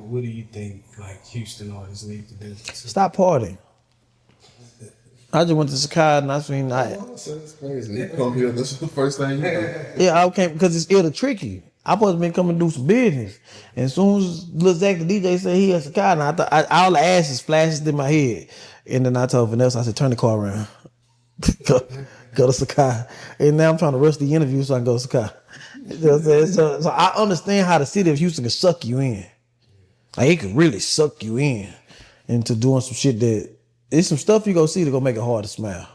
what do you think like Houston artists need to do? Stop partying. I just went to Chicago and I seen That's crazy. You come here, this is the first thing you do. Yeah, I came because it's ill to tricky. I supposed to be coming to do some business. And as soon as Lil Zach, the DJ, said he had Chicago, I thought all the asses flashed in my head. And then I told Vanessa, I said, turn the car around. go to Chicago. And now I'm trying to rush the interview so I can go to Chicago. You know what I'm saying? So I understand how the city of Houston can suck you in. Like it can really suck you in into doing some shit that it's some stuff you go see to go make it hard to smile.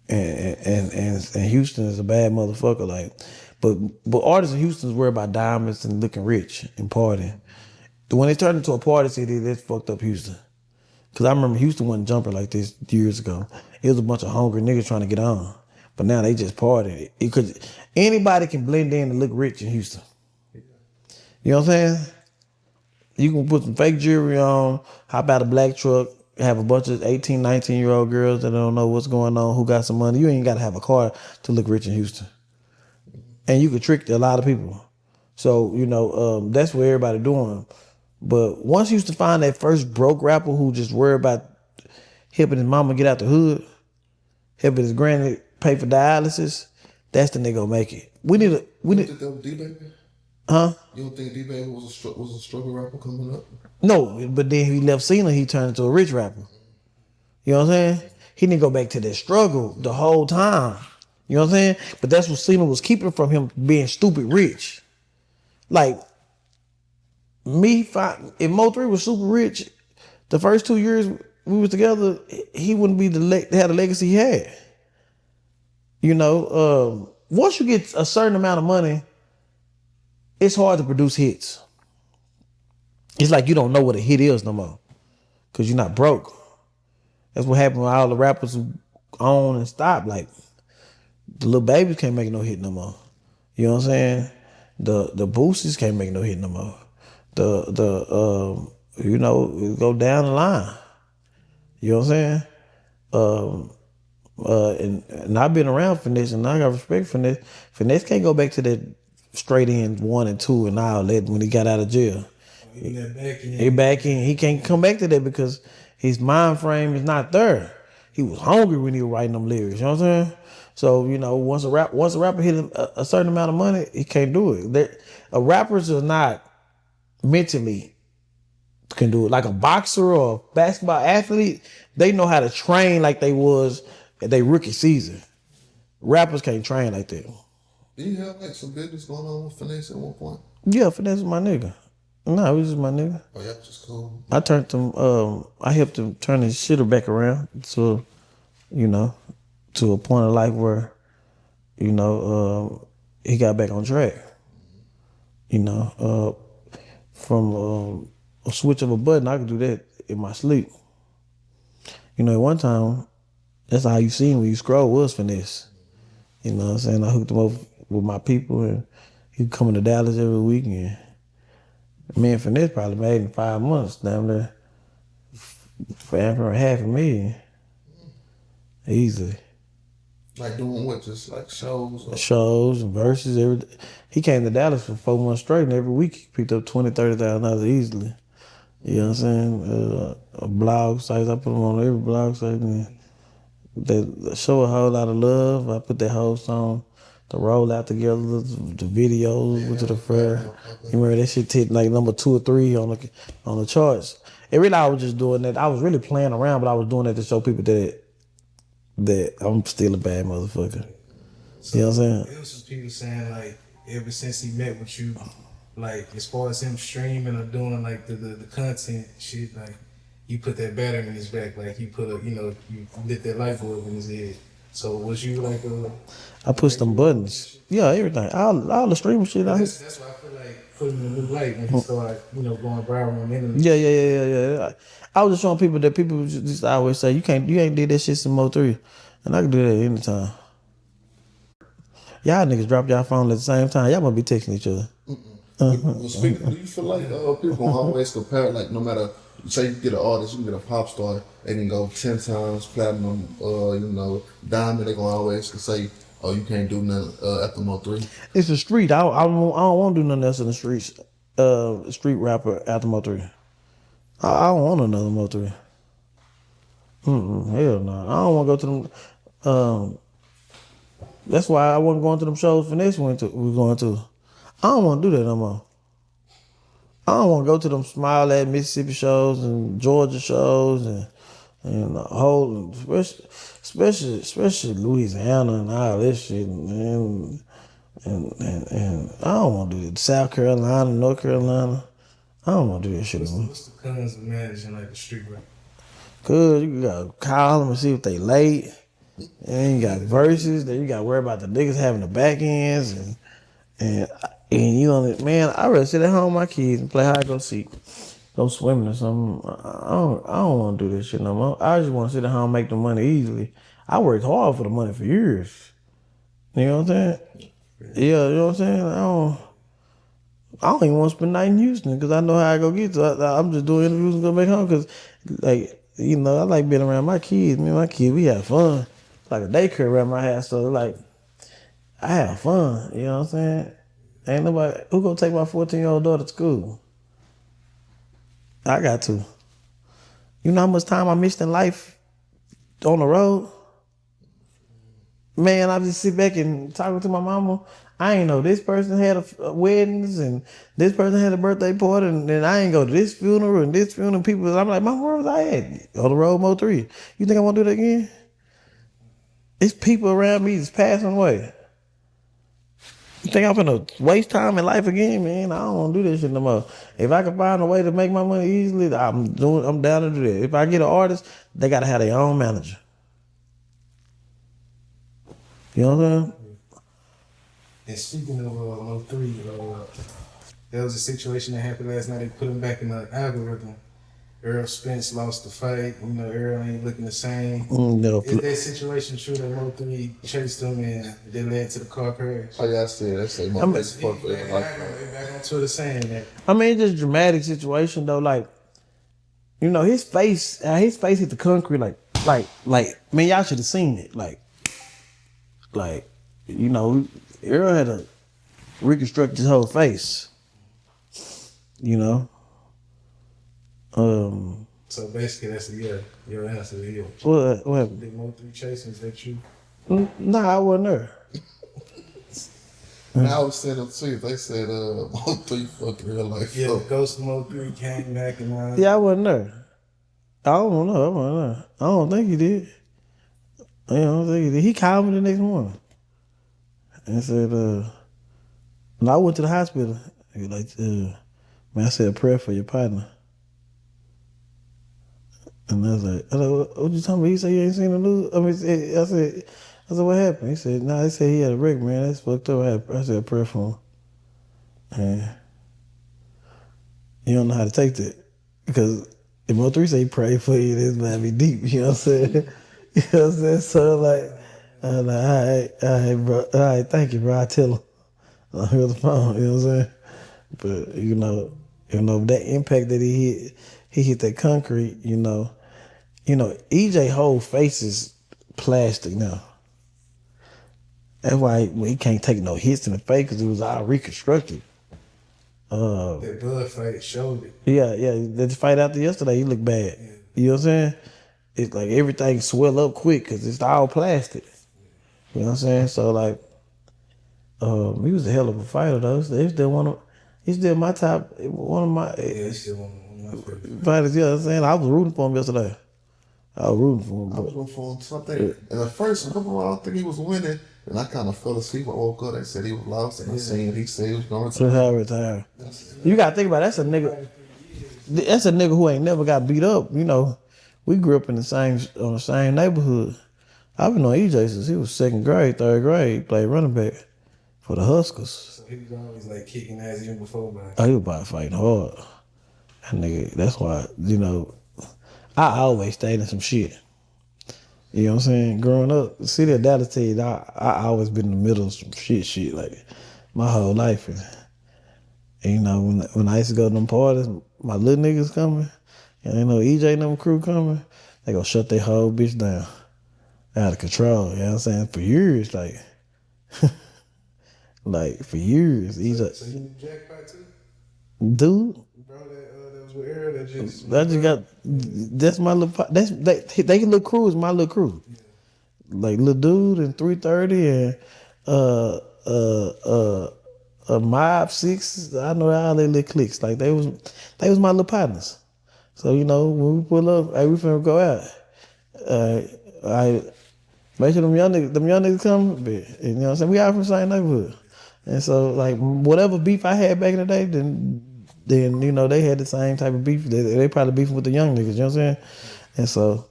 And Houston is a bad motherfucker. Like, but artists in Houston is worried about diamonds and looking rich and partying. When they turned into a party city, that's fucked up Houston. Cause I remember Houston wasn't jumping like this years ago. It was a bunch of hungry niggas trying to get on. But now they just party. Anybody can blend in and look rich in Houston. You know what I'm saying? You can put some fake jewelry on, hop out a black truck, have a bunch of 18, 19-year-old girls that don't know what's going on, who got some money. You ain't got to have a car to look rich in Houston. And you can trick a lot of people. So, that's what everybody doing. But once Houston find that first broke rapper who just worry about helping his mama get out the hood, helping his granny pay for dialysis, that's the nigga gonna make it. We need. You think that was D-Baby? Huh? You don't think D-Baby was a struggle rapper coming up? No, but then he left Cena, he turned into a rich rapper. You know what I'm saying? He didn't go back to that struggle the whole time. You know what I'm saying? But that's what Cena was keeping from him being stupid rich. Like, if Mo3 was super rich, the first 2 years we was together, he wouldn't be have the legacy he had. Once you get a certain amount of money, it's hard to produce hits. It's like you don't know what a hit is no more, cause you're not broke. That's what happened with all the rappers who own and stop. Like the little babies can't make no hit no more. You know what I'm saying? The boosters can't make no hit no more. Go down the line. You know what I'm saying? And I've been around Finesse, and I got respect for Finesse. Finesse can't go back to that straight end 1 and 2 and all that when he got out of jail. He back in. He can't come back to that because his mind frame is not there. He was hungry when he was writing them lyrics. You know what I'm saying? So once a rapper hit a certain amount of money, he can't do it. Rappers are not mentally can do it. Like a boxer or a basketball athlete, they know how to train like they was at their rookie season. Rappers can't train like that. Do you have like some business going on with Finesse at one point? Yeah, Finesse is my nigga. No, he was just my nigga. Oh, yeah, just cool. I helped him turn his shitter back around to a point of life where, he got back on track. From a switch of a button, I could do that in my sleep. At one time, that's how you seen when you scroll was Finesse. You know what I'm saying? I hooked him up with my people, and he'd come to Dallas every weekend. Me and Finesse probably made in 5 months, damn near for $500,000 easily. Like doing what? Just like shows? Shows and verses. Everything. He came to Dallas for 4 months straight, and every week he picked up $20,000-$30,000 easily. You know what I'm saying? Blog sites, I put them on every blog site. And they show a whole lot of love. I put that whole song, the roll out together, the videos, went to the fair. You remember that shit hit like number 2 or 3 on the charts. And really, I was just doing that. I was really playing around, but I was doing that to show people that I'm still a bad motherfucker. So you know what I'm saying? There was some people saying like ever since he met with you, like as far as him streaming or doing like the content shit, like you put that battery in his back, like you put you lit that light bulb in his head. So was you like I pushed them buttons. Yeah, everything. All the streaming shit. That's why I feel like putting in a new light when he started, going viral on the internet. Yeah. I was just showing people that people just always say you ain't did that shit since Mo3, and I can do that anytime. Y'all niggas drop y'all phone at the same time. Y'all must be texting each other. Well, speaking, do you feel like people always compare, like no matter, say you get an artist, you get a pop star, they can go 10 times platinum, diamond, they gonna always say, oh, you can't do nothing after Mo3. It's the street. I don't want to do nothing else in the streets. street rapper after Mo3. I don't want another Mo3. Hell no. I don't want to go to them. That's why I wasn't going to them shows Finesse was going to. I don't want to do that no more. I don't want to go to them smile at Mississippi shows and Georgia shows and the whole, especially Louisiana and all this shit, and I don't want to do it. South Carolina, North Carolina, I don't want to do that shit anymore. What's the cons of managing like the street rap? Cause you gotta call them and see if they late, and you got verses. Then you gotta worry about the niggas having the back ends and you know, man, I rather sit at home with my kids and play hide go seek. Go swimming or something. I don't want to do this shit no more. I just want to sit at home and make the money easily. I worked hard for the money for years. You know what I'm saying? Yeah, you know what I'm saying? I don't even want to spend the night in Houston because I know how I go get to. I'm just doing interviews and go back home because, like, you know, I like being around my kids. Me and my kids, we have fun. Like a daycare around my house, so like, I have fun. You know what I'm saying? Ain't nobody who gonna take my 14-year-old daughter to school. I got to. You know how much time I missed in life on the road? Man, I just sit back and talking to my mama. I ain't know this person had a weddings and this person had a birthday party and then I ain't go to this funeral and this funeral. People, I'm like, mama, where was I at? On the road, Mo3. You think I want to do that again? It's people around me that's passing away. You think I'm gonna waste time in life again, man? I don't want to do this shit no more. If I can find a way to make my money easily, I'm down to do that. If I get an artist, they gotta have their own manager. You know what I'm saying? And speaking of Mo3, there was a situation that happened last night. They put him back in the algorithm. Errol Spence lost the fight. You know, Errol ain't looking the same. No. Is that situation true that Mo3 chased him and then led to the car crash? Oh yeah, I said that. Say my best fuck for Back on Twitter saying that. I mean, it's just a dramatic situation though. Like, you know, his face hit the concrete. Like, man, y'all should have seen it. Like, you know, Errol had to reconstruct his whole face. You know. So basically, that's a yeah. Your answer is yeah. What happened? Did Mo3 chase him? Is that true? Nah, I wasn't there. And I was saying them too. They said Mo3 fucking real life. Yeah, the ghost of Mo3 came back and Yeah, I wasn't there. I don't know. I wasn't there. I don't think he did. I don't think he did. He called me the next morning and said, and I went to the hospital. He was like, man, I said a prayer for your partner. And I was like, what you talking about? He said you ain't seen the news? I said, what happened? He said, nah, he said he had a wreck, man. That's fucked up. I said a prayer for him. And you don't know how to take that. Because if Mo3 say he prayed for you, this might be deep. You know what I'm saying? You know what I'm saying? So like, I'm like, all right, bro. All right, thank you, bro. I tell him. I hear the phone, you know what I'm saying? But you know, that impact that he hit that concrete, you know, EJ whole face is plastic now. That's why he can't take no hits in the face because it was all reconstructed. that blood fight showed it. Yeah. The fight after yesterday, he looked bad. Yeah. You know what I'm saying? It's like everything swell up quick because it's all plastic. You know what I'm saying? So like, he was a hell of a fighter though. He's still my top, one of my. Yeah, he's still one of my favorite fighters. You know what I'm saying? I was rooting for him yesterday. I was rooting for him. Something. And at first, a couple of rounds, I think he was winning, and I kind of fell asleep. I woke up. They said he was lost, and I seen he said he was going to retire. You gotta think about it. That's a nigga. That's a nigga who ain't never got beat up. You know, we grew up in the same neighborhood. I've been on EJ since he was second grade, third grade. He played running back for the Huskers. So he was always like kicking ass even before that. Oh, he was about fighting hard. That nigga. That's why I always stayed in some shit. You know what I'm saying? Growing up, the city of Dallas, tell you, I always been in the middle of some shit like my whole life. And you know, when I used to go to them parties, my little niggas coming, and EJ and them crew coming, they gonna shut their whole bitch down. Out of control, you know what I'm saying? For years, like for years. So you knew Jackpot too? Dude, Bro, that was with Errol that just. I just got. That's my little. That's they little crew is my little crew. Like little dude and 330 and uh uh uh Mob 6. I know all they little cliques. Like they was my little partners. So you know when we pull up, hey, we finna go out. I make sure them young niggas come. But, you know what I'm saying? We out from the same neighborhood, and so like whatever beef I had back in the day, then you know they had the same type of beef. They probably beefing with the young niggas. You know what I'm saying? And so.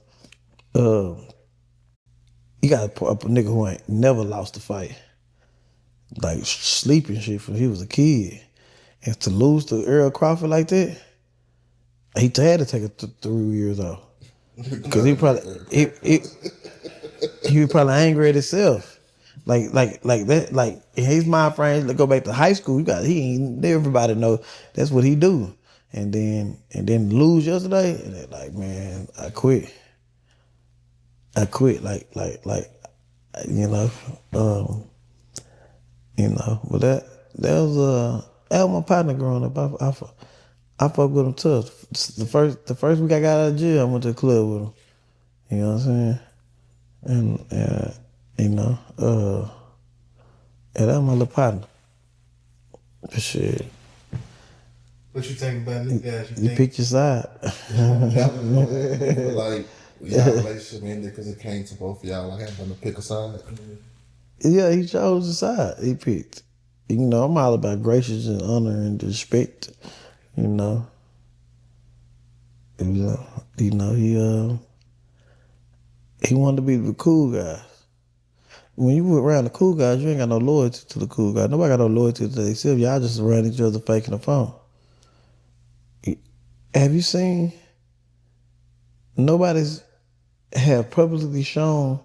Uh, You got a nigga who ain't never lost a fight. Like sleeping shit from he was a kid. And to lose to Earl Crawford like that, he had to take it 3 years off. Cause he was probably angry at himself. Like that, like in his mind frame, go back to high school, everybody know that's what he do. And then lose yesterday, and they're like, man, I quit. You know, but that was my partner growing up. I fuck with him tough. The first week I got out of jail, I went to the club with him. You know what I'm saying? And you know, that was my little partner. For shit. What you think about these guys? You pick your side. Like y'all relationship ended because it came to both of y'all like having to pick a side. Yeah, he chose the side he picked. You know, I'm all about gracious and honor and respect. You know, he wanted to be the cool guys. When you were around the cool guys, you ain't got no loyalty to the cool guys. Nobody got no loyalty to themselves. Y'all just around each other faking the phone. Have you seen nobody's have publicly shown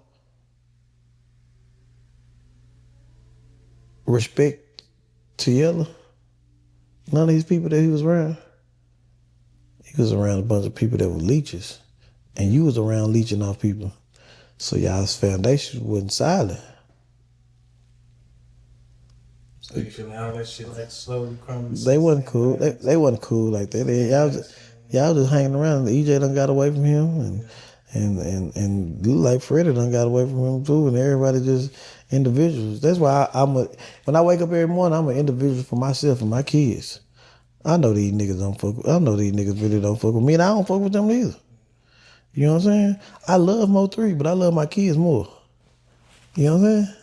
respect to Yella? None of these people that he was around. He was around a bunch of people that were leeches. And you was around leeching off people. So y'all's foundation wasn't solid. So you feeling how that shit like slowly crumbling? They wasn't cool. They wasn't cool like that. Y'all just hanging around. EJ done got away from him, and like Freddie done got away from him too. And everybody just individuals. That's why when I wake up every morning, I'm an individual for myself and my kids. I know these niggas don't fuck. I know these niggas really don't fuck with me, and I don't fuck with them either. You know what I'm saying? I love Mo3, but I love my kids more. You know what I'm saying?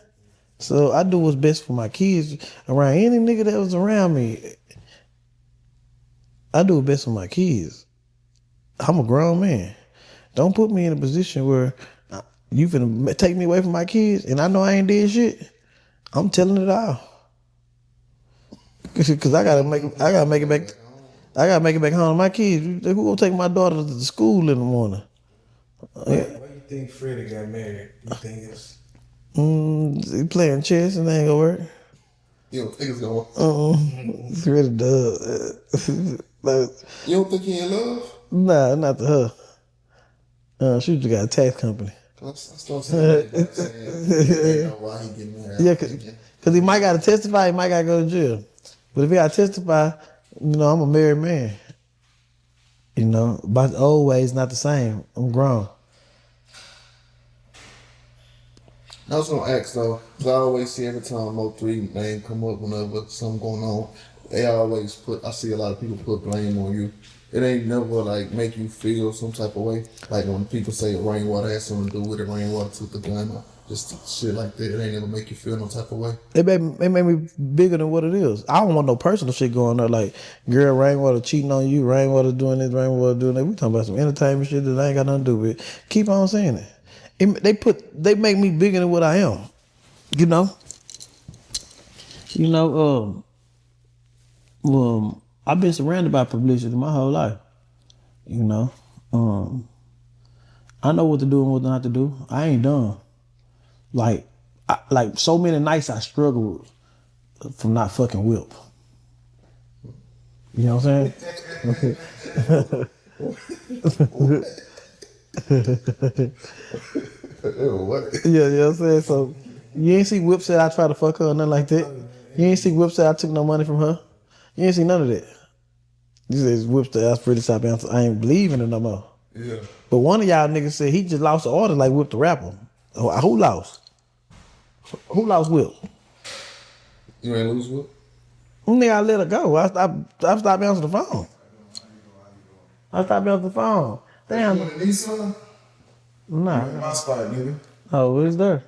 So I do what's best for my kids. Around any nigga that was around me, I do what's best for my kids. I'm a grown man. Don't put me in a position where you finna take me away from my kids and I know I ain't did shit. I'm telling it all. Cause I gotta make it back. I gotta make it back home to my kids. Who gonna take my daughter to the school in the morning? Why you think Freddie got married? You think it's He playing chess and they ain't gonna work. You don't think it's gonna work? It's really does. You don't think he in love? Nah, not to her. She just got a tax company. That's what I'm saying. You know why he getting married. Yeah, cause he might gotta testify. He might gotta go to jail. But if he gotta testify, you know, I'm a married man. You know, but old ways not the same. I'm grown. I was gonna ask though, cause I always see every time Mo3 name come up whenever something going on, they always I see a lot of people put blame on you. It ain't never like make you feel some type of way. Like when people say Rainwater has something to do with it, Rainwater took the gun, or just shit like that. It ain't ever make you feel no type of way. It made me bigger than what it is. I don't want no personal shit going on like, girl, Rainwater cheating on you, Rainwater doing this, Rainwater doing that. We talking about some entertainment shit that I ain't got nothing to do with it. Keep on saying it. They make me bigger than what I am. You know? I've been surrounded by publicity my whole life. You know? I know what to do and what not to do. I ain't dumb. Like so many nights I struggled from not fucking Whip. You know what I'm saying? What? Yeah, you know what I'm saying? So you ain't see Whip said I tried to fuck her or nothing like that. You ain't see Whip said I took no money from her. You ain't see none of that. He says Whipster that's pretty top answer. I ain't believing it no more. Yeah. But one of y'all niggas said he just lost the order like Whip the rapper. Who lost? Who lost Whip? You ain't lose Whip? Nigga, I let her go. I stopped answering the phone. I stopped answering the phone. Damn. You want a Nissan? Nah. My spot, nigga. Oh, it's there.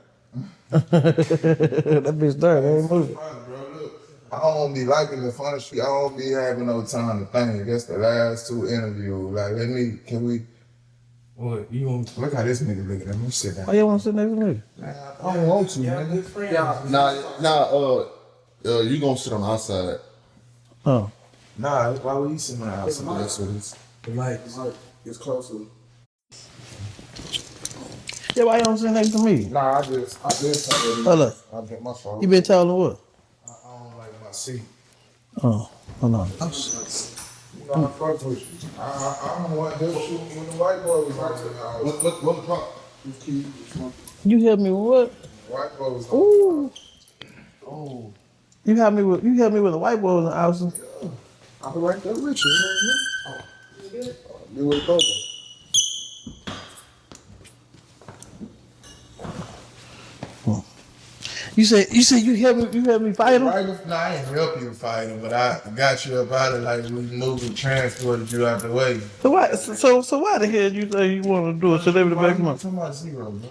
That bitch there. They ain't moving. I don't be liking the funny shit. I don't be having no time to think. That's the last 2 interviews. Like, can we? What you want? Look how this nigga looking at me. Sit down. Oh, you want to sit next to me? I don't want to, Y'all man. good friends. Nah, you gonna sit on the outside. Oh. Nah, why would you sit on the outside? That's what it's. The light. It's closer. Yeah, why you don't sit next to me? Nah, I just Hold up. I get my phone. You been telling her what? I don't like my seat. Oh, hold on. You know, I fuck with you. I don't want to shoot when the white boy was out there. What the fuck? You help me with what? White boy was Ooh. Oh, You help me with the white boy in the house. I'm right there with you. You know what I mean? You with Bobo. You said you help me fight him? Right before, nah, I ain't help you fight him, but I got you up out of like we moved and transported you out the way. So why the hell you say you want to do a celebrity back I'm month? talking about zero, bro.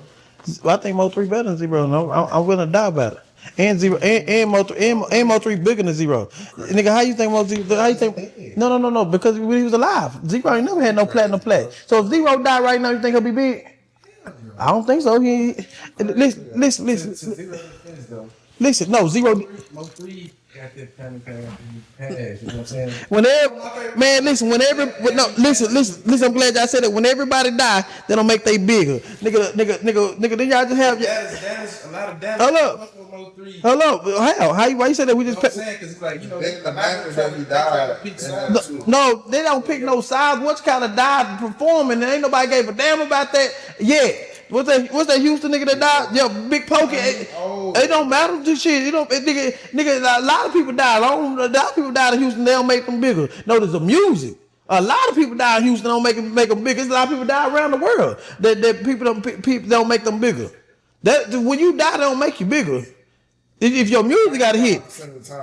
Well, I think Mo3 better than Zero. No, I'm willing to die about it. And Zero and Mo3 bigger than Zero. Nigga, how you think Mo3? How you think? No. Because when he was alive, Zero ain't never had no platinum plat. So if Zero died right now, you think he'll be big? I don't think so. Listen. No, Zero. Mo3 got that kind of pass. You know what I'm saying? Listen. I'm glad y'all said it. When everybody die, they don't make they bigger. Nigga. Then y'all just have. That is a lot of damage. Hold up. Hold up. Why you said that? We just. You know what I'm saying? Because it's like, you know, The matter that he died. No, they don't pick no sides. What kind of died performing? And ain't nobody gave a damn about that yet. What's that Houston nigga that died? Yo, Big Pokey. It don't matter to shit. You know, nigga. A lot of people died. A lot of people died in Houston. They don't make them bigger. No, there's the music. A lot of people die in Houston. Don't make them bigger. There's a lot of people die around the world that people don't make them bigger. That when you die, they don't make you bigger. If your music got a hit,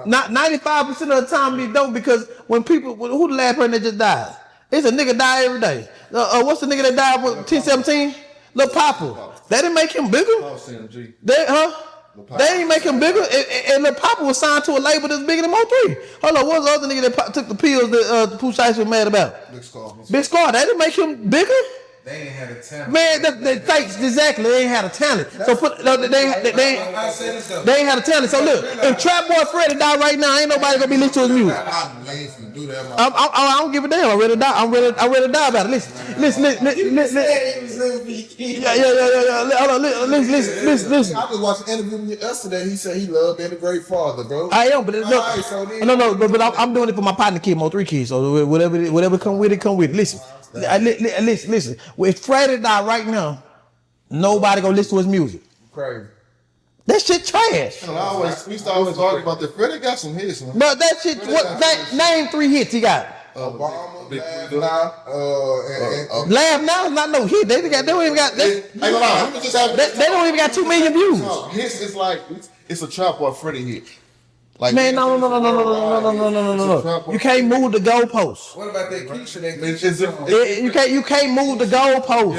not 95% of the time they don't, because when people, who the last person that just died? It's a nigga die every day. What's the nigga that died with 1017? Lil Papa. That didn't make him bigger. They ain't make him bigger. And Lil Papa was signed to a label that's bigger than Mo3. Hold on, what was the other nigga that took the pills that Pooh Shiesty was mad about? Big Scar. That didn't make him bigger. They ain't had a talent. Man, thanks, exactly. They ain't had a talent. So they ain't had a talent. So look, if Trap Boy Freddy die right now, ain't nobody gonna be listening to his music. I don't give a damn. I'm ready to die. I'm ready to die about it. Listen. Yeah. Hold on, listen. I was watching an interview yesterday. He said he loved being a great father, bro. I am, but but I'm doing it for my partner kid, Mo3 kid. So whatever come with it, come with it. Listen. Listen. If Freddie die right now, nobody gonna listen to his music. Crazy. That shit trash. We used to always talk about that. Freddie got some hits, man. But that shit, name 3 hits he got. Obama, Laugh Now is not no hit. They don't even got. They don't even got 2 million views. Hits is like it's a Trap Boy Freddie hit. Like, man, no. You can't move the goalpost. What about that Keisha? You can't move the goalpost.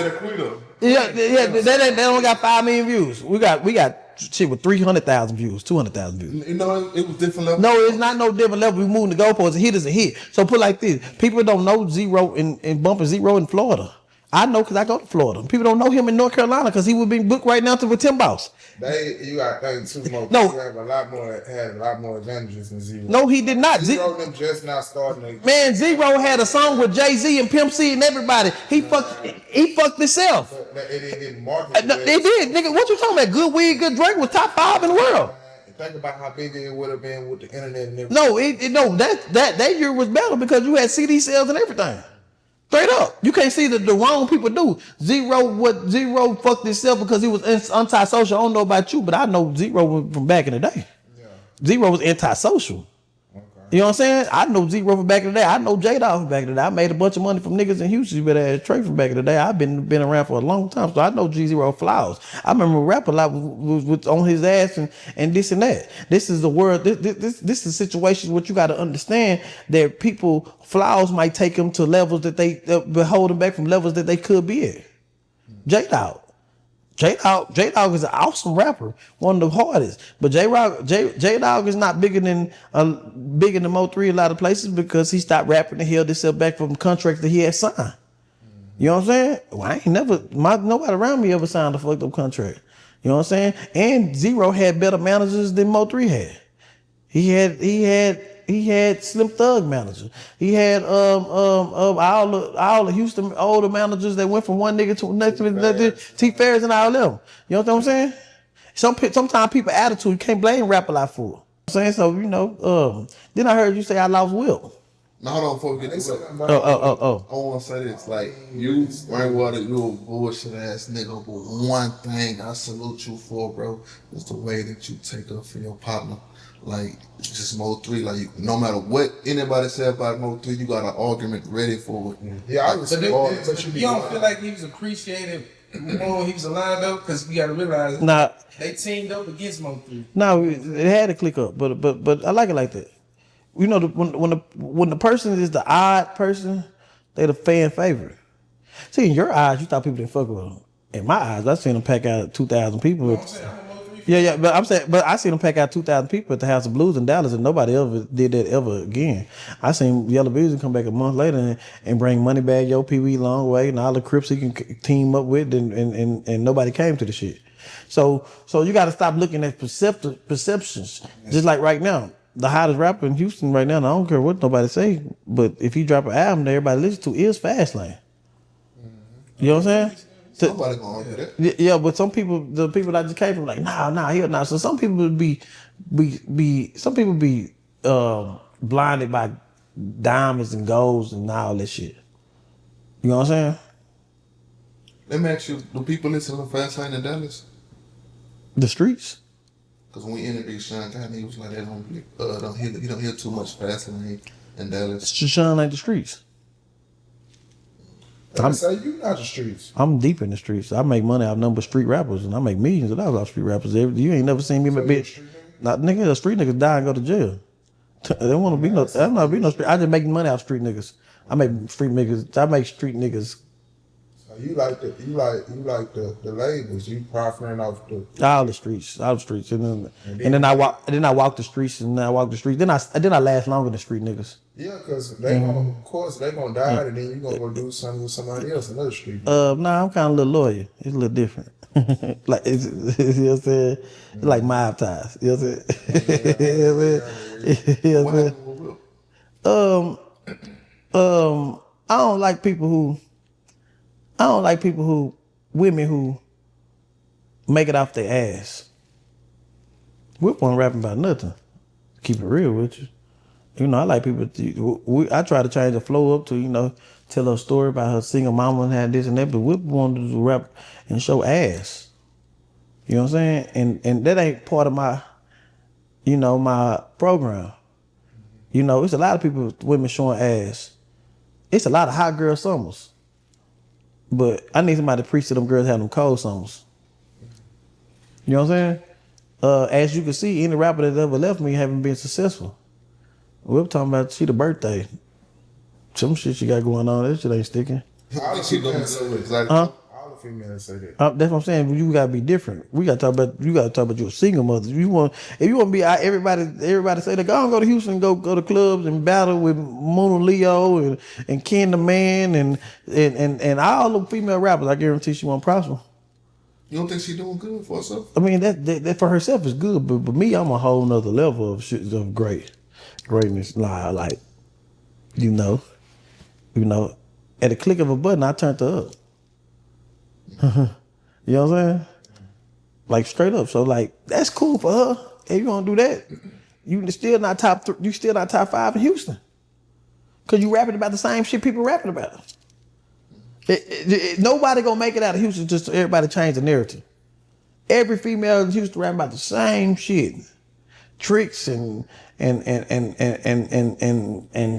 Yeah, they only got 5 million views. We got shit with 300,000 views, 200,000 views. You know, it was different level. No, it's not no different level. We moving the goalposts. A hit is a hit. So put it like this: people don't know Zero and bumping Zero in Florida. I know because I go to Florida. People don't know him in North Carolina because he would be booked right now with Tim Boss. You got 32 more. No, had a lot more advantages than Zero. No, he did not. Zero them just now starting. Man, Zero had a song with Jay-Z and Pimp C and everybody. He fucked himself. It didn't market. It did, nigga. What you talking about? Good Weed, Good Drink was top 5 in the world. Think about how big it would have been with the internet and everything. No, that year was better because you had CD sales and everything. Straight up. You can't see the wrong people do. Zero fucked himself because he was antisocial. I don't know about you, but I know Zero from back in the day. Yeah. Zero was antisocial. Okay. You know what I'm saying? I know Zero from back in the day. I know J-Dog from back in the day. I made a bunch of money from niggas in Houston. You better ask Trey from back in the day. I've been around for a long time, so I know G0 Flowers. I remember rap a lot was on his ass and this and that. This is the world. This is situations what you got to understand that people Flowers might take them to levels that they hold them back from levels that they could be at. J-Dog. J-Dog is an awesome rapper, one of the hardest. But J-Dog is not bigger than Mo3 a lot of places because he stopped rapping and held himself back from contracts that he had signed. You know what I'm saying? Well, I ain't never, nobody around me ever signed a fucked up contract. You know what I'm saying? And Zero had better managers than Mo3 had. He had Slim Thug managers. He had all the Houston older managers that went from one nigga to next T Ferris and all of them. You know what I'm saying? Sometimes people attitude you can't blame rap a lot for. You know what I'm saying? So you know, then I heard you say I lost Will. No, hold on, before we get this. Oh. I want to say this, like, you, Rainwater, you a bullshit ass nigga, but one thing I salute you for, bro, is the way that you take up for your partner. Like, just Mo3, like, no matter what anybody say about Mo3, you got an argument ready for it. Yeah, I was. But you don't feel like he was appreciated more when he was alive though, because we got to realize they teamed up against Mo3. No, it had to click up, but I like it like that. You know, when the person is the odd person, they the fan favorite. See, in your eyes, you thought people didn't fuck with them. In my eyes, I seen them pack out 2,000 people. You know what I'm saying? I'm a Mo3 fan. Yeah, but I'm saying, but I seen them pack out 2,000 people at the House of Blues in Dallas, and nobody ever did that ever again. I seen Yella Beezy come back a month later and bring Moneybag Yo, Pee Wee Long Way, and all the Crips he can team up with, and nobody came to the shit. So you got to stop looking at perceptions. Just like right now, the hottest rapper in Houston right now, and I don't care what nobody say, but if he drop an album that everybody listens to, is Fastlane. You know what I'm saying? Nobody gonna argue that. Yeah, but some people, the people that just came from, like, hell nah. So some people would be blinded by diamonds and golds and all that shit. You know what I'm saying? Let me ask you, do people listen to Fastlane in Dallas? The streets. Because when we interviewed Sean Cotton, he was like, he don't hear too much Fastlane in Dallas. Sean like the streets. I say you not the streets. I'm deep in the streets. I make money out of number street rappers, and I make millions of dollars off street rappers. You ain't never seen me, So bitch. Not nigga, the street niggas die and go to jail. They don't want to be no. I don't be no street. I just make money off street niggas. I make street niggas. So you like the labels. You profiting off the All the streets, and then I walk the streets, and then I walk the streets. Then I last longer than street niggas. yeah, because they gonna, of course they gonna die, and then you gonna go do something with somebody else, another street. Nah, I'm kind of a little lawyer. It's a little different. Like you know what I'm saying? It's like mob ties. You know what I'm saying? You know what I'm saying? I don't like people who women who make it off their ass. Whip wasn't rapping about nothing. Keep it real with you. You know, I like people. I try to change the flow up to, you know, tell her a story about her single mama and had this and that. But Whip wanted to rap and show ass. You know what I'm saying? And that ain't part of my, you know, my program. You know, it's a lot of people, women showing ass. It's a lot of hot girl summers. But I need somebody to preach to them girls having them cold summers. You know what I'm saying? As you can see, any rapper that ever left me haven't been successful. We're talking about she the birthday. Some shit she got going on, that shit ain't sticking. All the females say that. Huh? All the females say that. That's what I'm saying. You gotta be different. You gotta talk about your single mother. If you want to be out, everybody say that go to Houston and go to clubs and battle with Mona Leo and Ken the Man and all the female rappers. I guarantee she won't prosper. You don't think she doing good for herself? I mean that for herself is good, but me, I'm a whole nother level of shit of greatness. Like you know, at the click of a button, I turned her up. You know what I'm saying? Like straight up. So like that's cool for her. If you gonna do that, you still not top 5 in Houston. Cause you rapping about the same shit people rapping about. Nobody gonna make it out of Houston just so everybody change the narrative. Every female in Houston rapping about the same shit. tricks and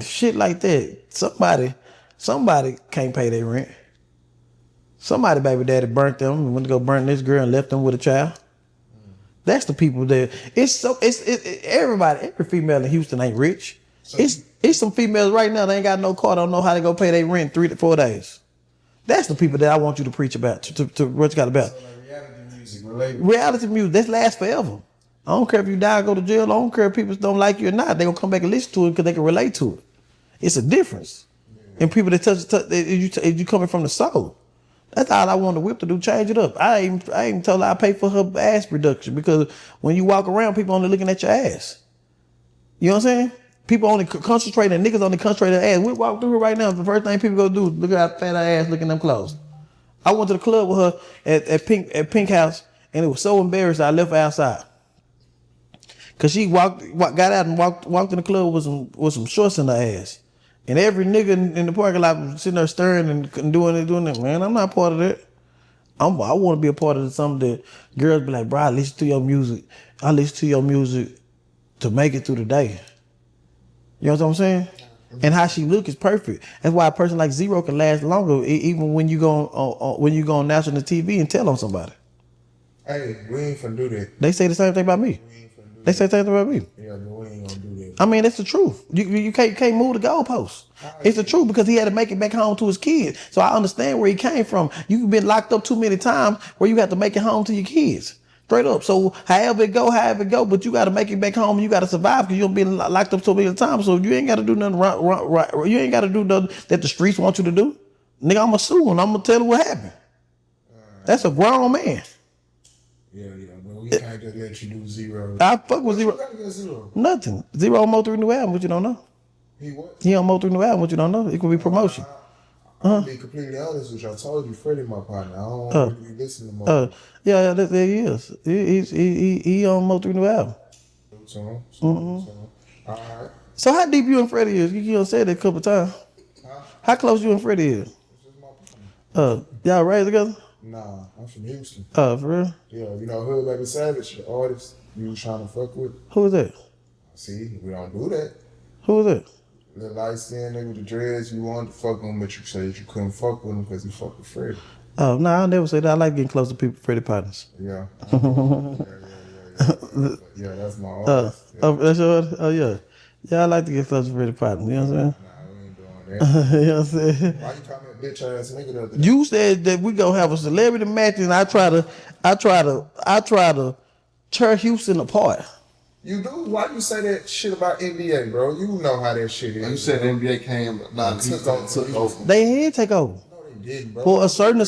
shit like that. Somebody can't pay their rent. Somebody baby daddy burnt them and went to go burn this girl and left them with a child. That's the people that every female in Houston ain't rich. It's some females right now, they ain't got no car, don't know how to go pay their rent 3 to 4 days. That's the people that I want you to preach about, to what you got about. So like Reality music, that lasts forever. I don't care if you die or go to jail. I don't care if people don't like you or not. They gonna come back and listen to it because they can relate to it. It's a difference. And people that touch you coming from the soul. That's all I want the whip to do, change it up. I ain't told her I pay for her ass reduction because when you walk around, people only looking at your ass. You know what I'm saying? People only concentrate, and niggas only concentrate on their ass. We walk through here right now, the first thing people go do is look at how fat her ass, look at them clothes. I went to the club with her at Pink House, and it was so embarrassed I left her outside. Cause she got out and walked in the club with some shorts in her ass. And every nigga in the parking lot was sitting there staring and doing it. Man, I'm not part of that. I want to be a part of something that girls be like, bro, I listen to your music. I listen to your music to make it through the day. You know what I'm saying? And how she look is perfect. That's why a person like Zero can last longer, even when you go on national TV and tell on somebody. Hey, we ain't finna do that. They say the same thing about me. They say the same thing about me. Yeah, but we ain't gonna do that. I mean, that's the truth. You can't move the goalposts. It's the truth because he had to make it back home to his kids. So I understand where he came from. You've been locked up too many times where you have to make it home to your kids. Straight up. So however it go, but you got to make it back home and you got to survive because you've been locked up so many times. So you ain't got to do nothing right. You ain't got to do nothing that the streets want you to do. Nigga, I'm going to sue him. I'm going to tell him what happened. That's a grown man. Yeah, but we can't just let you do Zero. I fuck with Zero. You gotta get Zero. Nothing. Zero on Mo3 new album, what you don't know. He what? He on Mo3 new album, what you don't know. It could be promotion. I'll be completely honest with you. I told you, Freddie, my partner. I don't really listen to Mo. Yeah, there he is. He on Mo3 new album. So, all right. So how deep you and Freddie is? You done said that a couple times. How close you and Freddie is? This is my partner. Y'all raised together? Nah, I'm from Houston. For real? Yeah, you know Hood Baby Savage, the artist you was trying to fuck with. Who was that? See, we don't do that. Who was that? The light skinned nigga with the dreads, you wanted to fuck with him, but you said you couldn't fuck with him because he fucked with Freddie. Oh, no, I never said that. I like getting close to people, Freddie partners. Yeah. Yeah, that's my artist. That's your artist? Oh, yeah. Yeah, I like to get close to Freddie partners. You know what I'm saying? Nah, we ain't doing that. You know what I'm saying? Why you call me a bitch ass nigga the other day? You said that we gonna have a celebrity match, and I try to tear Houston apart. You do? Why you say that shit about NBA, bro? You know how that shit is. You said the NBA came, but nah, took over. They did take over. No, they didn't, bro. For a certain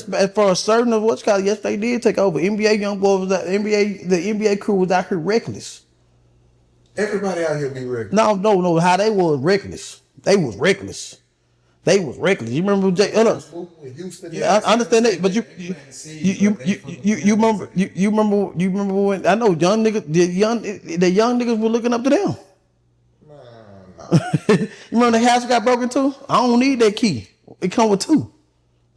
of what's called, yes, they did take over. NBA young boy was the NBA crew was out here reckless. Everybody out here be reckless. No, how they was reckless. They was reckless. You remember Jay? Yeah, I understand that, but you remember when I know the young niggas were looking up to them. You remember the house got broken into? I don't need that key. It come with 2.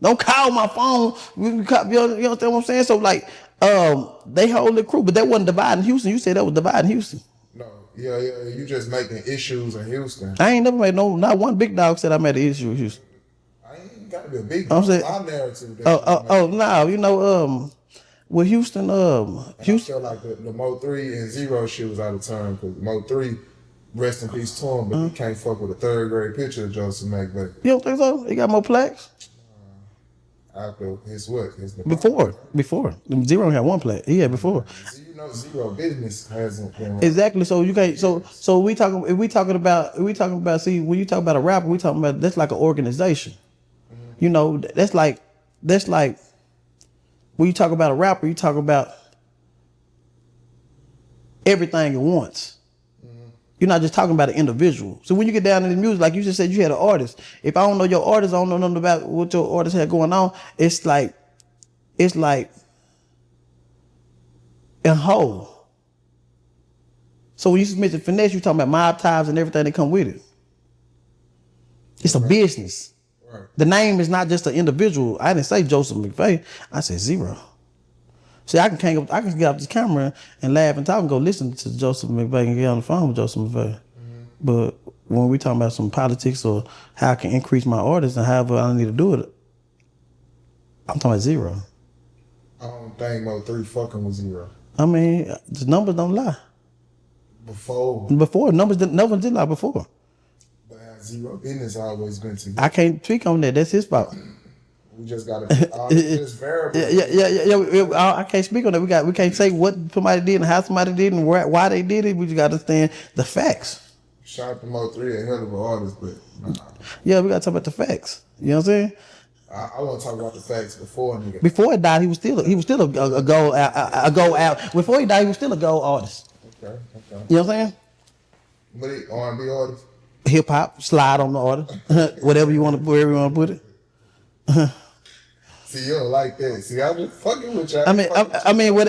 Don't call my phone. You understand what I'm saying? So like, they hold the crew, but that wasn't dividing Houston. You said that was dividing Houston. No, yeah, you just making issues in Houston. I ain't never made not one big dog said I made an issue with Houston. I ain't gotta be a big I'm dog. saying, My narrative. No, you know, with Houston, I feel like the Mo3 and Zero shit was out of turn because Mo3, rest in peace to him, but he can't fuck with a 3rd grade picture of Joseph McVeigh. You don't think so? He got more plaques? After his what? His Before. Zero had 1 plaque. He had before. So you know Zero business hasn't been Exactly. So you can't. So if we talking about. See, when you talk about a rapper, we talking about that's like an organization. You know, that's like when you talk about a rapper, you talk about everything at once. You're not just talking about an individual. So when you get down in the music, like you just said, you had an artist. If I don't know your artist, I don't know nothing about what your artist had going on. It's like a whole. So when you mention finesse, you're talking about mob ties and everything that come with it. It's a business. Right. The name is not just an individual. I didn't say Joseph McVeigh. I said Zero. See, I can get off this camera and laugh and talk and go listen to Joseph McVeigh and get on the phone with Joseph McVeigh. But when we talking about some politics or how I can increase my artists and however I need to do it, I'm talking about zero. I don't think Mo3 fucking with zero. I mean, the numbers don't lie. Before, Numbers didn't lie before. but zero business always been to. I can't speak on that. That's his fault. We just gotta put all this variable. Yeah. I can't speak on that. We can't say what somebody did and how somebody did and why they did it. We just got to understand the facts. Shout out to Mo3, a hell of an artist, but Yeah, we got to talk about the facts. You know what I'm saying? I want to talk about the facts before nigga. Before he died, he was still a gold out. Before he died, he was still a gold artist. Okay. You know what I'm saying? But he R&B artist. Hip hop, slide on the artist, wherever you want to put it. See, you don't like that. See, I'm just fucking with y'all. I mean, what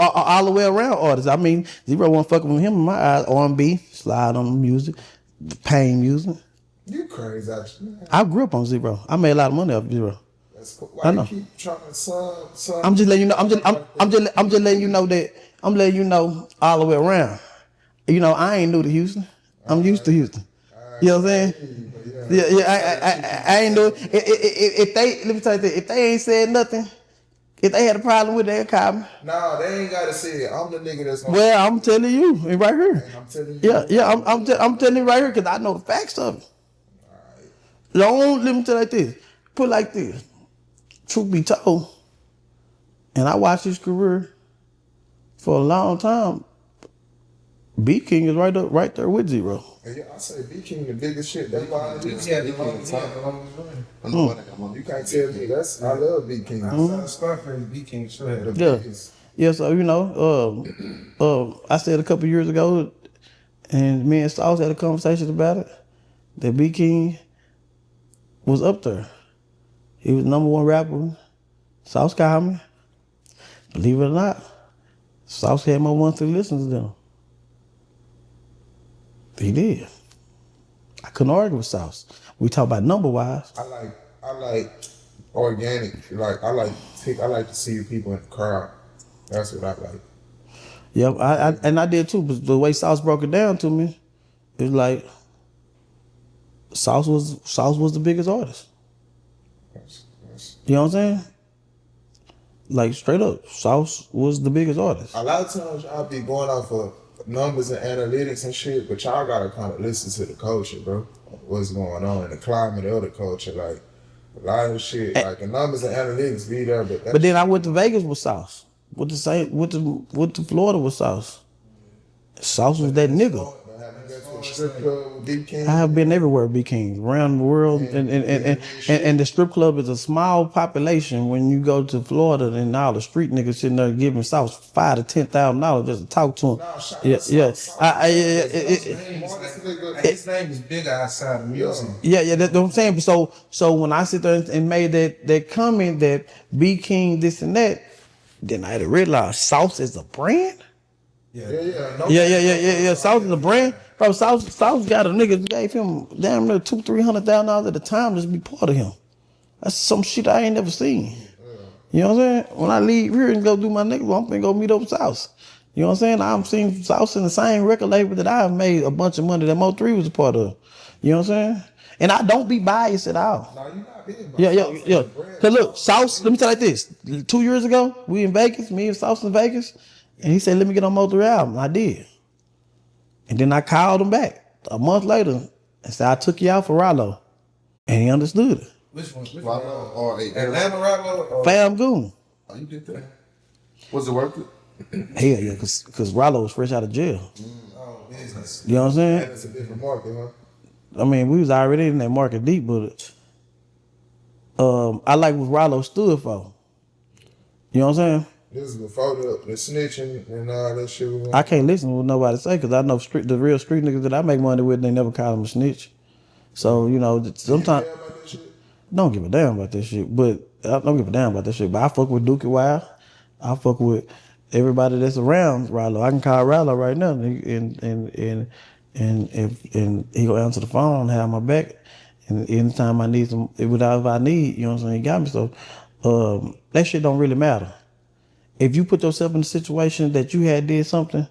all the way around artists. I mean, Zero wasn't fucking with him in my eyes. R&B, slide on the music, pain music. You crazy, actually. I grew up on Zero. I made a lot of money off Zero. That's cool. Why I know. you keep trying to son? I'm just letting you know. I'm just letting you know that I'm letting you know all the way around. You know, I ain't new to Houston. I'm used to Houston. You know what I'm saying? Yeah. I ain't new. If they let me tell you this, if they ain't said nothing, if they had a problem with it, they'll call me. Nah, they ain't gotta say it. I'm the nigga that's gonna. Well, I'm telling you, right here. And I'm telling you. Yeah. I'm telling you right here because I know the facts of it. Don't let me tell you like this. Put it like this. Truth be told, and I watched his career for a long time. B King is right there with Zero. Yeah, I say B King the biggest shit. That's why I Yeah, the longest You can't tell me that's. I love B King. Scarface, B King, sure. The Yeah. biggest. Yeah, so you know, I said a couple years ago, and me and Sauce had a conversation about it. That B King was up there. He was #1 rapper. Sauce called me. Believe it or not, Sauce had more monthly listens than him. He did. I couldn't argue with Sauce. We talk about number wise. I like organic. Like I like to see people in the crowd. That's what I like. Yep, I did too. But the way Sauce broke it down to me, it was like Sauce was the biggest artist. You know what I'm saying? Like straight up, Sauce was the biggest artist. A lot of times y'all be going off of numbers and analytics and shit, but y'all gotta kind of listen to the culture, bro. What's going on in the climate of the culture? Like a lot of shit, like the numbers and analytics be there, but then I went to Vegas with Sauce. Went to Florida with Sauce. Sauce was that nigga. Strip club with B King. I have been everywhere, B King, around the world, and the strip club is a small population. When you go to Florida, and all the street niggas sitting there giving Sauce $5,000 to $10,000 just to talk to him. His name is bigger outside of music. Yeah, that's what I'm saying. So when I sit there and made that comment that B King this and that, then I had to realize Sauce is a brand. Yeah. Sauce is a brand. Bro, Sauce got a nigga that gave him damn near $200,000-$300,000 at a time just to be part of him. That's some shit I ain't never seen. You know what I'm saying? When I leave here and go do my nigga, I'm finna go meet up with Sauce. You know what I'm saying? I'm seeing Sauce in the same record label that I've made a bunch of money that Mo3 was a part of. You know what I'm saying? And I don't be biased at all. No, you not being biased. Yeah. Cause look, Sauce, let me tell you like this. 2 years ago, we in Vegas, me and Sauce in Vegas, and he said, let me get on Mo3 album. I did. And then I called him back a month later and said, I took you out for Rollo. And he understood it. Which one? Rollo or Atlanta Rollo? Fam Goon. Oh, you did that? Was it worth it? Hell yeah, cause Rollo was fresh out of jail. Oh, business. You know what I'm saying? That's a different market, huh? I mean, we was already in that market deep, but I like what Rollo stood for. You know what I'm saying? This is before the snitching and all that shit. I can't listen to what nobody say because I know the real street niggas that I make money with, they never call them a snitch. So, you know, sometimes don't give a damn about that shit. But I don't give a damn about that shit. But I fuck with Dookie Wild. I fuck with everybody that's around Rollo. I can call Rollo right now and he gonna answer the phone and have my back. And anytime I need whatever I need, you know what I'm saying, he got me. So that shit don't really matter. If you put yourself in a situation that you had did something,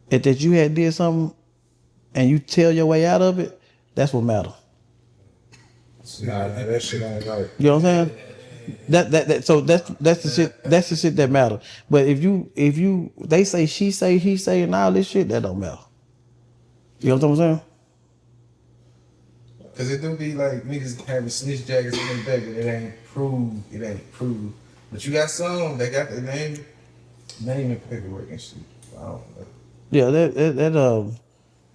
that you had did something, and you tell your way out of it, that's what matters. Nah, that shit ain't right. You know what I'm saying? So that's the shit that matters. But if you they say she say he say and all this shit, that don't matter. You know what I'm saying? Cause it do be like niggas having snitch jackets in their back and it ain't proved. It ain't proved. But you got some that got the name and paperwork and shit. I don't know. Yeah, that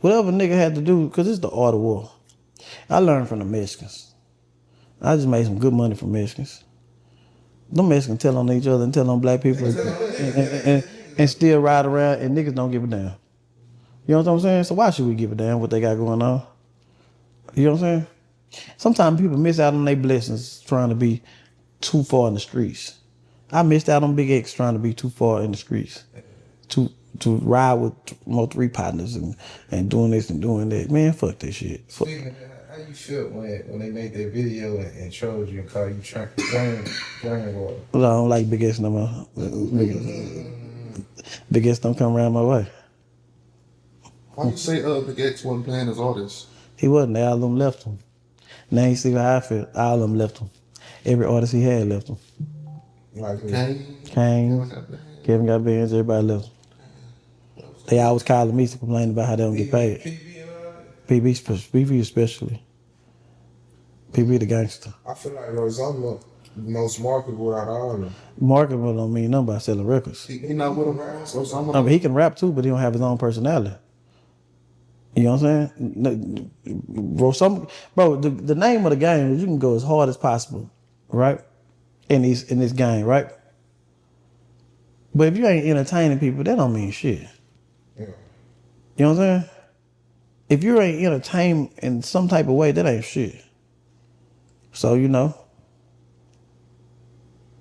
whatever nigga had to do, cause it's the art of war. I learned from the Mexicans. I just made some good money from Mexicans. Them Mexicans tell on each other and tell on black people and still ride around and niggas don't give a damn. You know what I'm saying? So why should we give a damn what they got going on? You know what I'm saying? Sometimes people miss out on their blessings trying to be too far in the streets. I missed out on Big X trying to be too far in the streets. To ride with Mo3 partners and doing this and doing that. Man, fuck that shit. Fuck. Speaking of that, how you feel when they made that video and trolled you and called you Rainwater? Well, I don't like Big X no more. Big X don't come around my way. Why you say Big X wasn't playing as artist? He wasn't. All of them left him. Now you see how I feel. All of them left him. Every artist he had left him. Like Kane, Kevin got bands, everybody left him. They always calling me to complain about how they don't get paid. PB especially. PB the gangster. I feel like Rosanna most marketable out of all of them. Marketable don't mean nothing by selling records. He not with him, so some I mean, he can rap too, but he don't have his own personality. You know what I'm saying? Bro, the name of the game is you can go as hard as possible, right? In this game, right? But if you ain't entertaining people, that don't mean shit. Yeah. You know what I'm saying? If you ain't entertained in some type of way, that ain't shit. So, you know,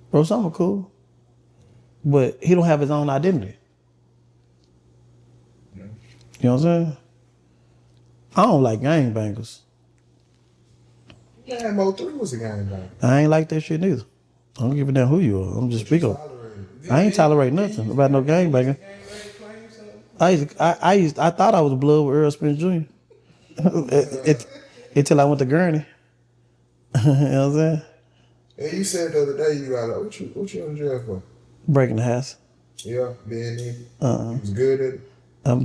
bro, something cool, but he don't have his own identity. Yeah. You know what I'm saying? I don't like gangbangers. Yeah, Mo3 was a gang banger. I ain't like that shit neither. I don't give a damn who you are. I'm just speaking. I ain't tolerate nothing about no gangbanger. I thought I was blood with Errol Spence Jr. Until I went to Gurney. You know what I'm saying? And you said the other day you got like, what you in jail for? Breaking the house. Yeah, being in. You was good at it.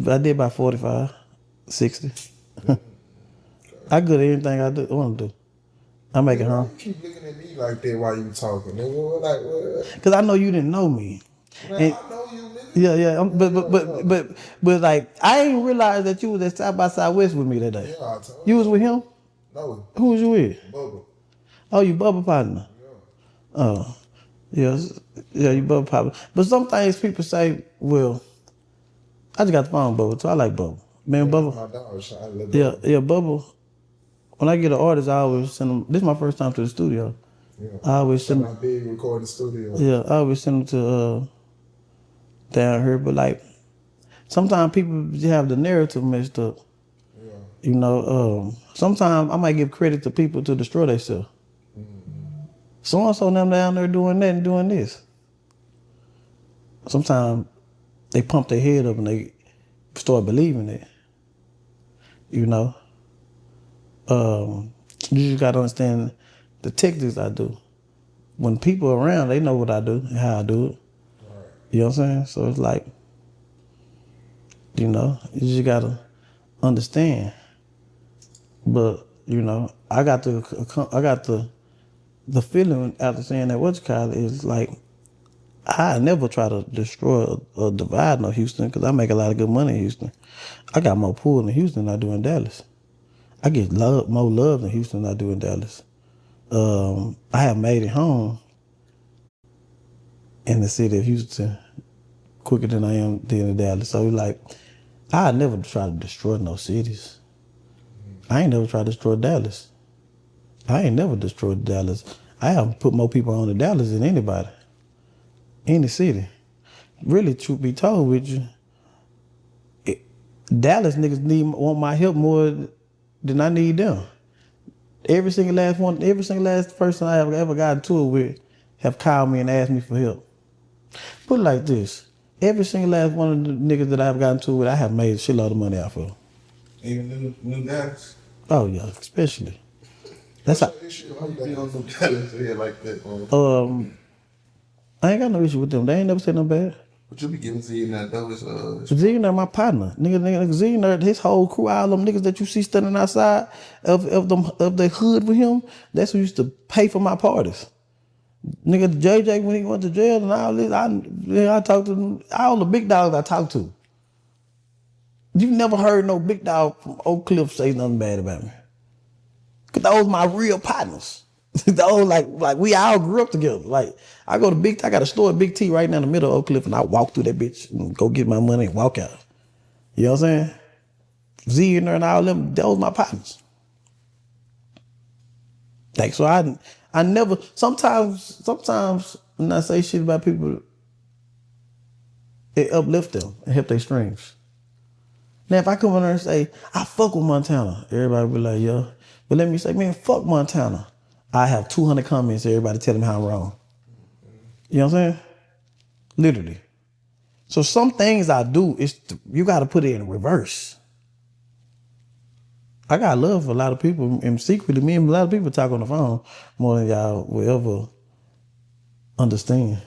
I did about 45, 60. I good at anything I want to do. I make it home. You keep looking at me like that while you talking, nigga. Like, what? Because I know you didn't know me. Man, And- I know you, nigga. Yeah. But like, I ain't realized that you was at South by Southwest with me that day. Yeah, I told You was with him? No, Who was you with? Bubba. Oh, you Bubba partner. Yeah. Oh, yes. Yeah, you Bubba partner. But some things people say, well, I just got the phone Bubba, so I like Bubba. Man, Bubba. My dog, so I love Yeah, Bubba. yeah, Bubba. When I get an artist, I always send them. This is my first time to the studio. Yeah. I always send My them. big recording studio. Yeah, I always send them to down here. But like, sometimes people just have the narrative messed up. Yeah. You know, sometimes I might give credit to people to destroy themselves. So and so them down there doing that and doing this. Sometimes they pump their head up and they start believing it. You know, you just gotta understand the tactics I do. When people are around, they know what I do and how I do it. Right. You know what I'm saying? So it's like, you know, you just gotta understand. But you know, I got the feeling after saying that what you call it is like, I never try to destroy or divide no Houston because I make a lot of good money in Houston. I got more pull in Houston than I do in Dallas. I get more love in Houston than I do in Dallas. I have made it home in the city of Houston quicker than I am in Dallas. So like, I never try to destroy no cities. I ain't never tried to destroy Dallas. I ain't never destroyed Dallas. I have put more people on to Dallas than anybody. Any city. Really, truth be told with you, Dallas niggas want my help more than I need them. Every single last person I have ever gotten to it with have called me and asked me for help. Put it like this. Every single last one of the niggas that I've gotten to with, I have made a shitload of money off of. Even new guys. Oh yeah, especially. That's What's your issue? How you be on some head like that? I ain't got no issue with them. They ain't never said no bad. But you be giving to you now, though, is Zillionaire, my partner. Nigga, Zillionaire, his whole crew, all them niggas that you see standing outside of the hood with him, that's who used to pay for my parties. Nigga, JJ, when he went to jail and all this, I talked to them, all the big dogs I talked to. You never heard no big dog from Oak Cliff say nothing bad about me. Cause those my real partners. Those like we all grew up together. Like I got a store at Big T right now in the middle of Oak Cliff, and I walk through that bitch and go get my money and walk out. You know what I'm saying? Z and all them, those my partners. Like so I never sometimes when I say shit about people, it uplift them and help their strengths. Now, if I come in there and say, I fuck with Montana, everybody be like, yeah. But let me say, man, fuck Montana. I have 200 comments, everybody telling me how I'm wrong. You know what I'm saying? Literally. So some things I do, you got to put it in reverse. I got love for a lot of people, and secretly, me and a lot of people talk on the phone more than y'all will ever understand.